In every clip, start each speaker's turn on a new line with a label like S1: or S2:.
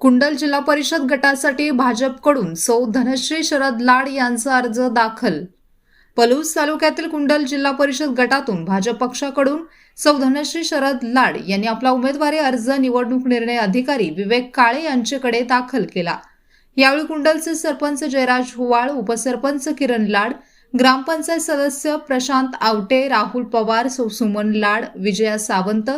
S1: कुंडल जिल्हा परिषद गटासाठी भाजपकडून सौ धनश्री शरद लाड यांचा अर्ज दाखल। पलूस तालुक्यातील कुंडल जिल्हा परिषद गटातून भाजप पक्षाकडून सौ धनश्री शरद लाड यांनी आपला उमेदवारी अर्ज निवडणूक निर्णय अधिकारी विवेक काळे यांच्याकडे दाखल केला। यावेळी कुंडलचे सरपंच जयराज हुवाळ, उपसरपंच किरण लाड, ग्रामपंचायत सदस्य प्रशांत आवटे, राहुल पवार, सुमन लाड, विजया सावंत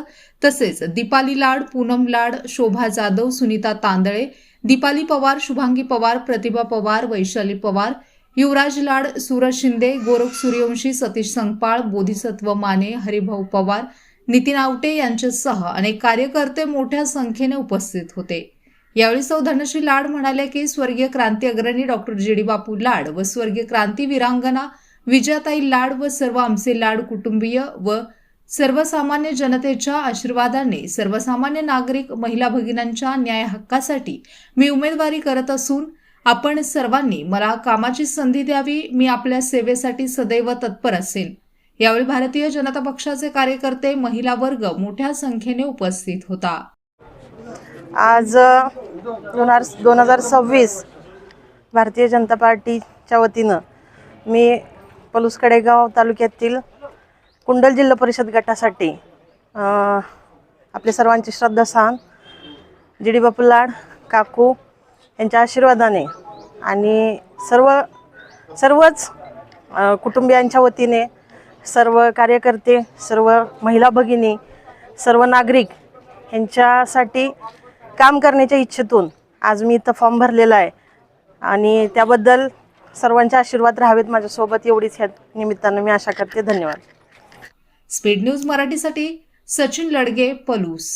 S1: तसेच दीपाली लाड, पूनम लाड, शोभा जाधव, सुनीता तांदळे, दीपाली पवार, शुभांगी पवार, प्रतिभा पवार, वैशाली पवार, युवराज लाड, सूरज शिंदे, गोरख सूर्यवंशी, सतीश संगपाळ, बोधिसत्व माने, हरिभाऊ पवार, नितीन आवटे यांच्यासह अनेक कार्यकर्ते मोठ्या संख्येने उपस्थित होते। यावेळी सौ धनश्री लाड म्हणाले की स्वर्गीय क्रांती अग्रणी डॉक्टर जी.डी. बापू लाड व स्वर्गीय क्रांती वीरांगना विजयाताई लाड व सर्व आमचे लाड कुटुंबीय व सर्वसामान्य जनतेच्या आशीर्वादाने सर्वसामान्य नागरिक महिला भगिनींच्या न्याय हक्कासाठी मी उमेदवारी करत असून आपण सर्वांनी मला कामाची संधी द्यावी। मी आपल्या सेवेसाठी सदैव तत्पर असेल। यावेळी भारतीय जनता पक्षाचे कार्यकर्ते, महिला वर्ग मोठ्या संख्येने उपस्थित होता।
S2: आज 2026 भारतीय जनता पार्टीच्या वतीनं मी पलूस कडेगाव तालुक्यातील कुंडल जिल्हा परिषद गटासाठी आपले सर्वांचे श्रद्धास्थान जी.डी. बापू लाड काकू यांच्या आशीर्वादाने आणि सर्वच कुटुंबियांच्या वतीने सर्व कार्यकर्ते, सर्व महिला भगिनी, सर्व नागरिक यांच्यासाठी काम करण्याच्या इच्छेतून आज मी इथं फॉर्म भरलेला आहे आणि त्याबद्दल सर्वांचे आशीर्वाद राहावेत माझ्यासोबत, एवढीच ह्या निमित्तानं मी आशा करते। धन्यवाद।
S1: स्पीड न्यूज मराठीसाठी सचिन लडगे, पलूस।